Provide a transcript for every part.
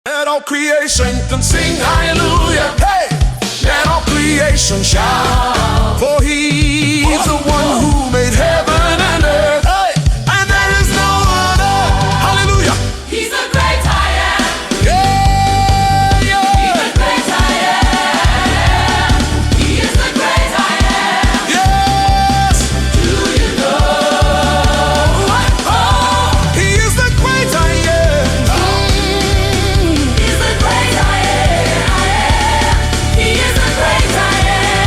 Let all creation can sing hallelujah. Hey! Let all creation shout. For he is the one who made heaven and earth. Hey! And there is no other. Hallelujah. He's the great I am. Yeah, yeah. He's the great I am. He is the great I am. Yes. Do you know? Oh, he is the great I am. He's the great I am. He is the great I am.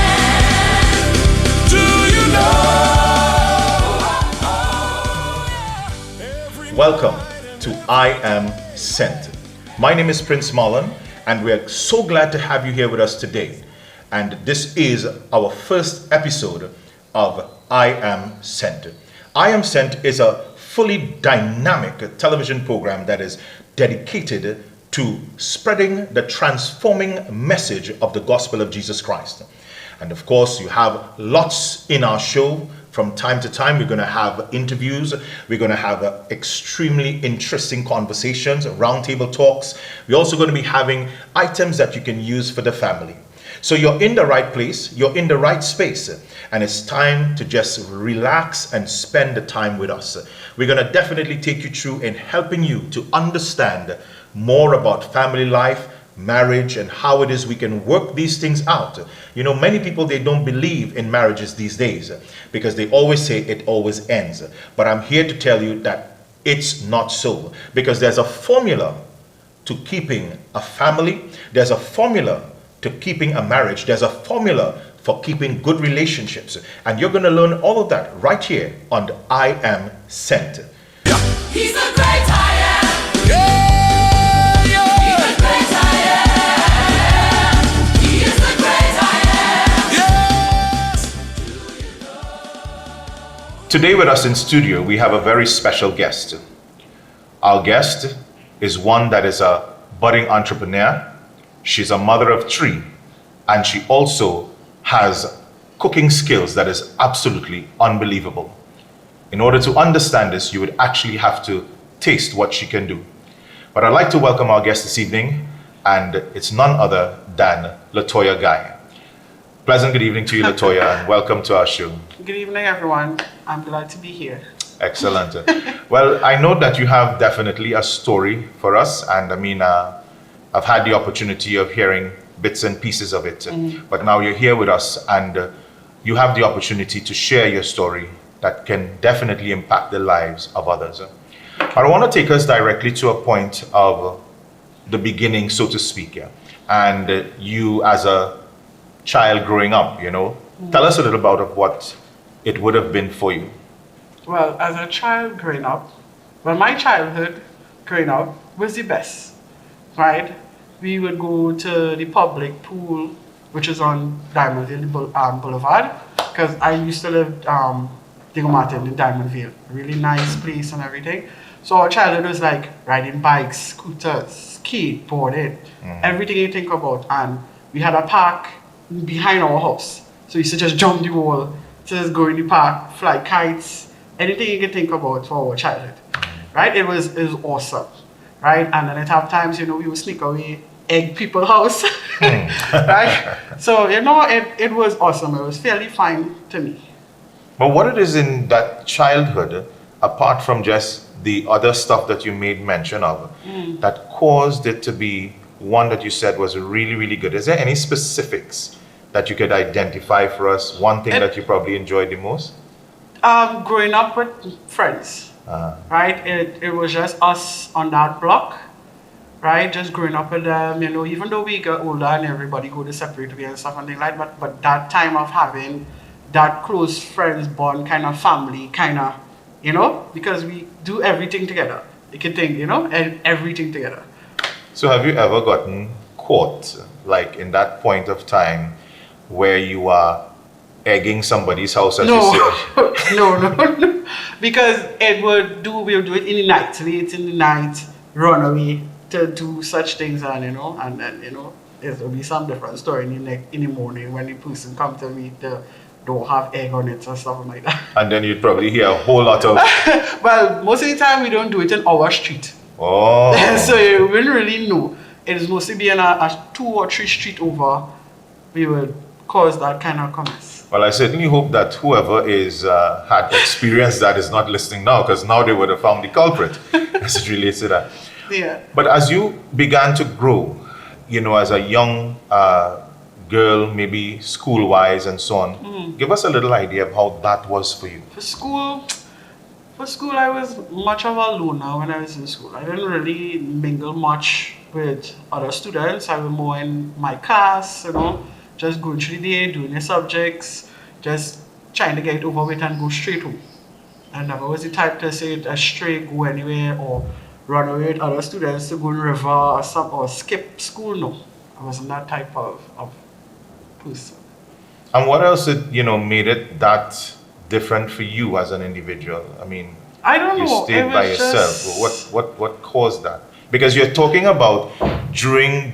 Do you know? Welcome to I Am Sent. My name is Prince Marlon, and we're so glad to have you here with us today. And this is our first episode of I Am Sent. I Am Sent is a fully dynamic television program that is dedicated to spreading the transforming message of the gospel of Jesus Christ. And of course, you have lots in our show. From time to time, we're going to have interviews. We're going to have extremely interesting conversations, roundtable talks. We're also going to be having items that you can use for the family. So you're in the right place, you're in the right space, and it's time to just relax and spend the time with us. We're going to definitely take you through in helping you to understand more about family life, marriage, and how it is we can work these things out. You know, many people, they don't believe in marriages these days because they always say it always ends. But I'm here to tell you that it's not so, because there's a formula to keeping a family. There's a formula to keeping a marriage. There's a formula for keeping good relationships. And you're going to learn all of that right here on the I Am Sent. He's the great I am. Yeah, yeah. He's the great I am. He is the great I am. Yes. Today with us in studio, we have a very special guest. Our guest is one that is a budding entrepreneur. She's a mother of three, and she also has cooking skills that is absolutely unbelievable. In order to understand this, you would actually have to taste what she can do. But I'd like to welcome our guest this evening, and it's none other than Latoya Guy. Pleasant good evening to you, Latoya, and welcome to our show. Good evening, everyone. I'm glad to be here. Excellent. Well, I know that you have definitely a story for us, and I mean, I've had the opportunity of hearing bits and pieces of it, but now you're here with us, and you have the opportunity to share your story that can definitely impact the lives of others. I want to take us directly to a point of the beginning, so to speak, and you as a child growing up, you know, tell us a little about what it would have been for you. Well, as a child growing up, my childhood growing up was the best, right? We would go to the public pool, which is on Diamondville Boulevard, because I used to live Diego Martin in Diamondville, really nice place and everything. So our childhood was like riding bikes, scooters, skateboarding, everything you think about. And we had a park behind our house, so we used to just jump the wall, just go in the park, fly kites, anything you can think about for our childhood, right? It was awesome, right? And then at have times, you know, we would sneak away, egg people's house, right? So, you know, it was awesome. It was fairly fine to me. But what it is in that childhood, apart from just the other stuff that you made mention of, that caused it to be one that you said was really, really good? Is there any specifics that you could identify for us? One thing that you probably enjoyed the most? Growing up with friends, right? It was just us on that block, right? Just growing up with them, you know, even though we got older and everybody go to separate way and stuff and things like that, but that time of having that close friends bond, kind of family, kind of, you know, because we do everything together. You can think, you know, and everything together. So have you ever gotten caught, like in that point of time where you are egging somebody's house, as you say? No. Because we'll do it in the night, late in the night, run away to do such things, and you know, and then, you know, it'll be some different story in the morning when the person come to me to don't have egg on it and stuff like that. And then you'd probably hear a whole lot of... Well, most of the time we don't do it in our street. Oh. So you wouldn't really know. it is mostly being a 2 or 3 street over, we would cause that kind of comments. Well, I certainly hope that whoever is had experienced that is not listening now, because now they would have found the culprit as it relates to that. Yeah. But as you began to grow, as a young girl, maybe school-wise and so on, give us a little idea of how that was for you. For school, I was much of a loner when I was in school. I didn't really mingle much with other students. I was more in my class, just going through the day, doing the subjects, just trying to get it over with and go straight home. I never was the type to say straight, go anywhere, or run away with other students to go in river or skip school. No, I wasn't that type of person. And what else made it that different for you as an individual? I mean, I don't know. You stayed by yourself. What caused that? Because you're talking about during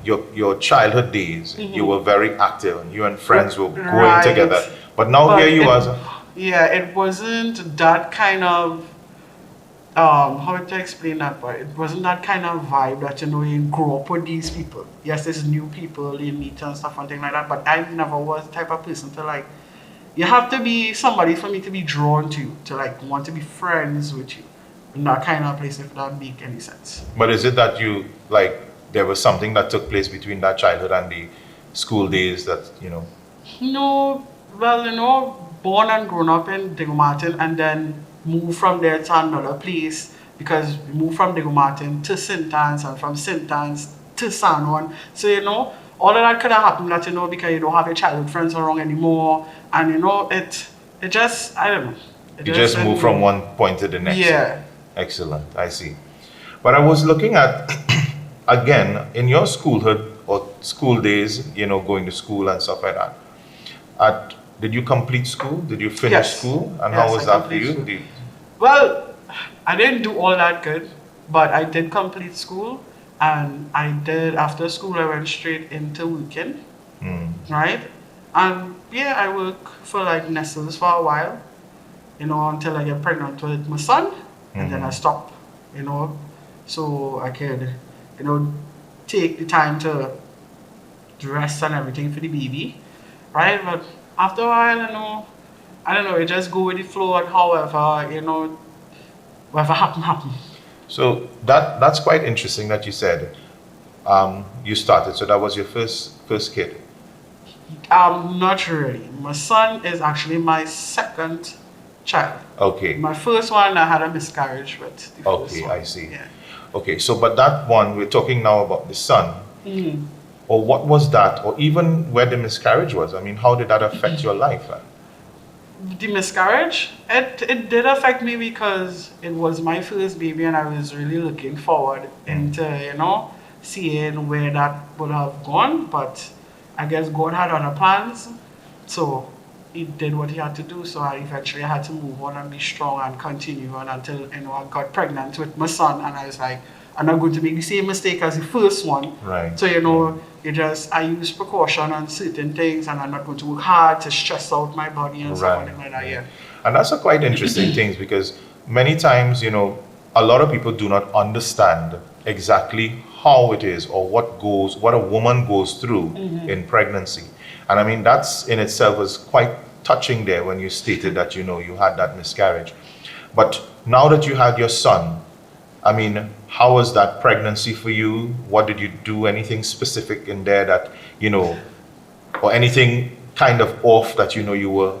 your childhood days, you were very active and you and friends were going together. But now here you are. Yeah, it wasn't that kind of how to explain that, but it wasn't that kind of vibe that you grow up with these people. Yes, there's new people you meet and stuff and things like that, but I never was the type of person to you have to be somebody for me to be drawn to you, to want to be friends with you. In that kind of place, if that make any sense. But is it that you there was something that took place between that childhood and the school days that No, well, born and grown up in Diego Martin and then moved from there to another place because we moved from Diego Martin to St. Anne's and from St. Anne's to San Juan. So, all of that could have happened that, because you don't have your childhood friends around anymore. And, it just, I don't know. You just moved from one point to the next. Yeah. Excellent, I see. But I was looking at, again, in your schoolhood or school days, going to school and stuff like that. Did you complete school? Did you finish school? And how was that for you? Well, I didn't do all that good, but I did complete school. And after school, I went straight into working, right? And I worked for Nestles for a while, until I get pregnant with my son. And then I stopped, so I could, take the time to rest and everything for the baby, right? But after a while, I don't know, it just go with the flow and however, whatever happen. So that's quite interesting that you said you started. So that was your first kid? Not really. My son is actually my second child. Okay. My first one, I had a miscarriage with. Okay, I see. Yeah. Okay, so but that one, we're talking now about the son. Or what was that? Or even where the miscarriage was? I mean, how did that affect your life? The miscarriage, it did affect me because it was my first baby and I was really looking forward into, seeing where that would have gone. But I guess God had other plans. So he did what he had to do, so I eventually had to move on and be strong and continue on until I got pregnant with my son, and I was like, I'm not going to make the same mistake as the first one. Right. So I use precaution on certain things, and I'm not going to work hard to stress out my body and something like that. Yeah. And that's a quite interesting thing because many times, a lot of people do not understand exactly how it is or what a woman goes through in pregnancy. And I mean, that's in itself was quite touching there when you stated that, you had that miscarriage. But now that you had your son, I mean, how was that pregnancy for you? What did you do? Anything specific in there that, or anything kind of off that, you were?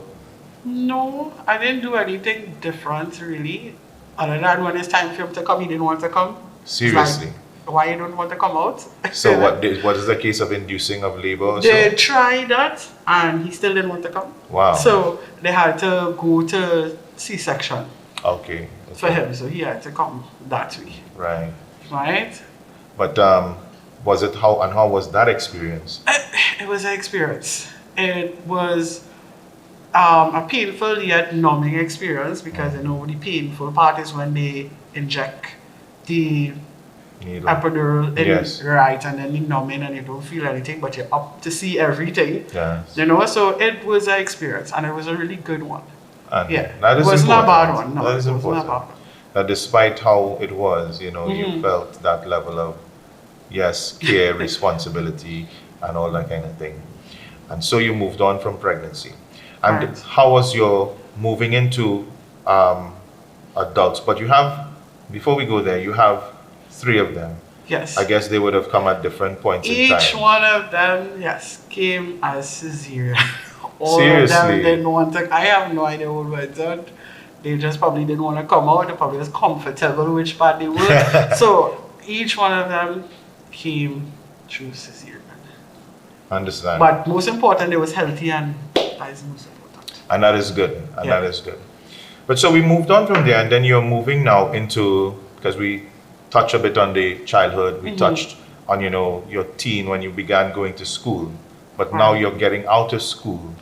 No, I didn't do anything different really. Other than when it's time for him to come, he didn't want to come. Seriously? Why you don't want to come out? So what is the case of inducing of labor? Or they tried that and he still didn't want to come. Wow. So they had to go to C-section. Okay. For him, so he had to come that way. Right. Right? But how was that experience? It was an experience. It was a painful yet numbing experience because the painful part is when they inject the Needle. epidural in Yes. right and then you numbing and you don't feel anything but you're up to see everything. Yes. So it was an experience and it was a really good one. And Yeah. that is it wasn't important. a bad one. No, that is it wasn't important. a bad one. That despite how it was, you felt that level of yes, care, responsibility, and all that kind of thing. And so you moved on from pregnancy. And Right. how was your moving into adults? But you have, before we go there, you have three of them. Yes. I guess they would have come at different points in Each time. one of them, yes, came as cesarean. All Seriously? of them didn't want to. I have no idea what went on. They just probably didn't want to come out. They probably was comfortable which part they were. So each one of them came through cesarean. Understand? But most important, they was healthy, and that is most important. And that is good. And Yeah. that is good. But so we moved on from there, and then you're moving now into, because we touched a bit on the childhood, we touched on, you know, your teen when you began going to school. But now Right. you're getting out of school,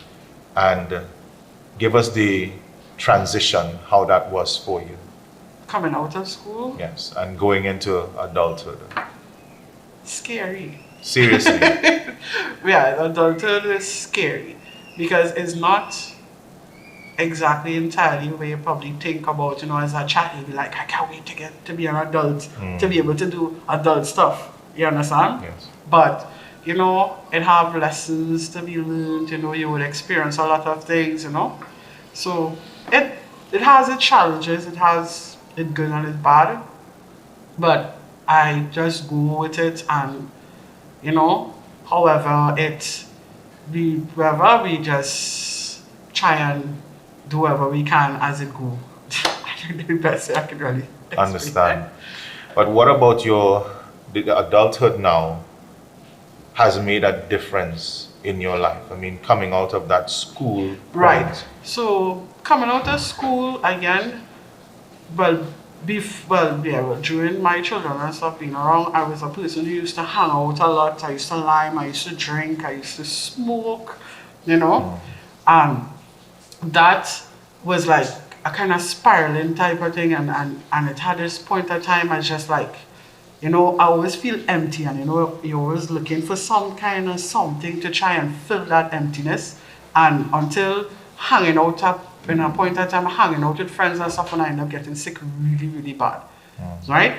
and give us the transition, how that was for you. Coming out of school, Yes, and going into adulthood. scary. Seriously. Yeah, adulthood is scary because it's not exactly entirely where you probably think about, you know, as a child, you'll be like, I can't wait to get to be an adult, to be able to do adult stuff. You understand? Yes. But, you know, it have lessons to be learned, you know, you would experience a lot of things, you know. So it has its challenges, it has its good and its bad. But I just go with it, and you know, however wherever we just try and do whatever we can as it go. I think the best I can really explain. Understand. But what about the adulthood now has made a difference in your life? I mean, coming out of that school. Right. point. So coming out of school again, during my children and stuff being around, I was a person who used to hang out a lot. I used to lime, I used to drink, I used to smoke, you know. And that was like a kind of spiraling type of thing, and it had this point of time as just like, you know, I always feel empty, and you know, you're always looking for some kind of something to try and fill that emptiness. And until hanging out up in a point of time, hanging out with friends and stuff, and I end up getting sick really, really bad. Right?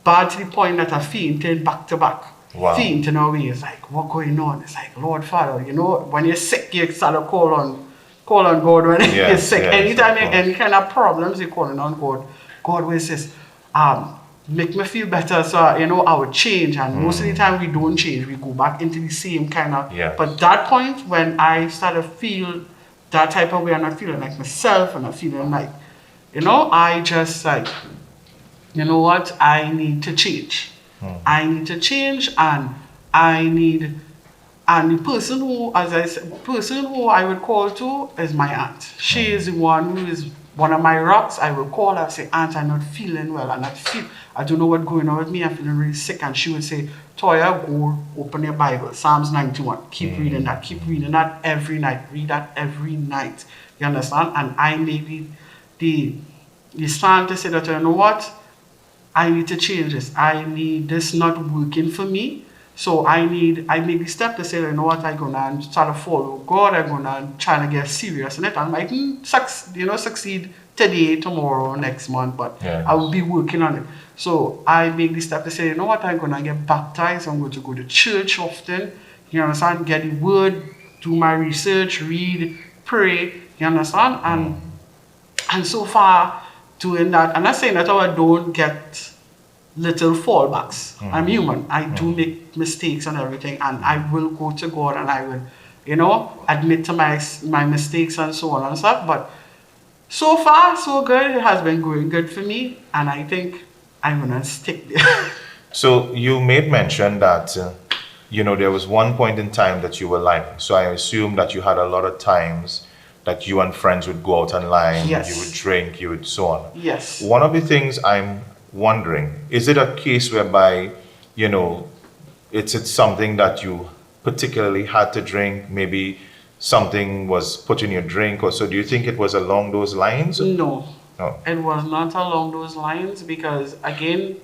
Bad to the point that I fainted back to back. Wow. Fainting away. It's like, what going on? It's like, Lord Father, you know, when you're sick, you start to call on God when you're Yes, sick. yes, Anytime of course. any kind of problems, you're calling on God. God will says, make me feel better, so you know I would change. And most of the time we don't change, we go back into the same kind of. Yes. But that point when I started to feel that type of way, I'm not feeling like myself, and I'm feeling like, you know, I just like, you know what, I need to change. I need to change, and the person who, as I said, person who I would call to is my aunt. She is the one who is one of my rocks. I will call her, say, Aunt, I'm not feeling well, I don't know what's going on with me, I'm feeling really sick. And she would say, Toya, go open your Bible, Psalms 91. Keep reading that every night. Read that every night. You understand? And I maybe the stand to say that, you know what? I need to change this. I need this not working for me. So I make the step to say, you know what, I'm gonna try to follow God, I'm gonna try to get serious in it. I might succeed today, tomorrow, next month, but Yes. I will be working on it. So I make the step to say, you know what, I'm gonna get baptized, I'm going to go to church often, you understand, get the word, do my research, read, pray, you understand? And so far doing that, I'm not saying that I don't get little fallbacks. I'm human. I do make mistakes and everything, and I will go to God and I will, you know, admit to my mistakes and so on and stuff. But so far, so good. It has been going good for me, and I think I'm gonna stick there. So you made mention that, you know, there was one point in time that you were lying. So I assume that you had a lot of times that you and friends would go out and lie, Yes. you would drink, you would so on. Yes. One of the things I'm wondering, is it a case whereby, you know, it's something that you particularly had to drink, maybe something was put in your drink, or so do you think it was along those lines? No. No. It was not along those lines because, again,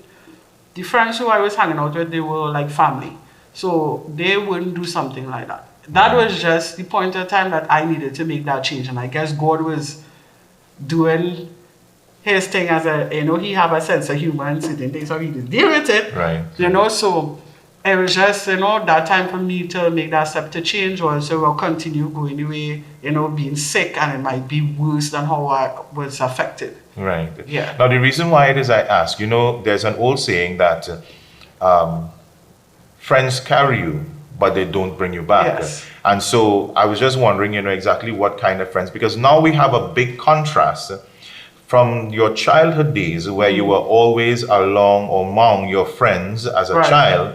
the friends who I was hanging out with, they were like family. So they wouldn't do something like that. That was just the point of time that I needed to make that change. And I guess God was doing his thing as a, you know, he have a sense of humor and certain things, so he just deal with it. Right. You know, so it was just, that time for me to make that step to change, or so I'll continue going the way, being sick, and it might be worse than how I was affected. Right. Yeah. Now, the reason why it is I ask, there's an old saying that friends carry you, but they don't bring you back. Yes. And so I was just wondering, exactly what kind of friends, because now we have a big contrast from your childhood days where you were always along or among your friends as a Right. child.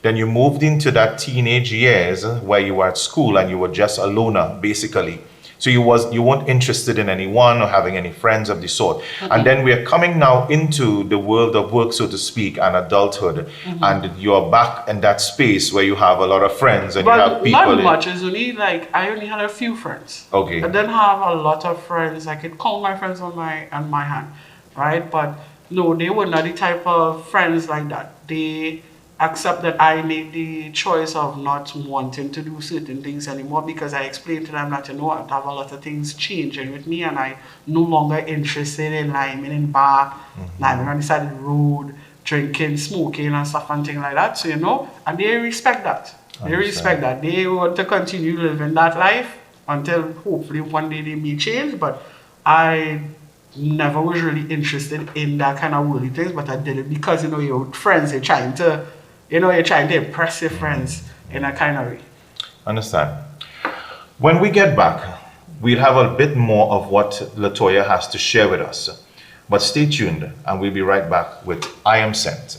Then you moved into that teenage years where you were at school and you were just a loner, basically. So you weren't interested in anyone or having any friends of the sort. And then we are coming now into the world of work, so to speak, and adulthood. And you're back in that space where you have a lot of friends and you have But people. not much. It's only I only had a few friends. Okay. I didn't have a lot of friends. I could count my friends on my hand, right? But no, they were not the type of friends like that. They accept that I made the choice of not wanting to do certain things anymore, because I explained to them that, I have a lot of things changing with me, and I no longer interested in liming in bar, liming on the side of the road, drinking, smoking and stuff and things like that. So, and they respect that. They respect that. They want to continue living that life until hopefully one day they may change, but I never was really interested in that kind of worldly things, but I did it because, your friends, you're trying to impress your friends in a kind of way. Understand. When we get back, we'll have a bit more of what Latoya has to share with us. But stay tuned and we'll be right back with I Am Sent.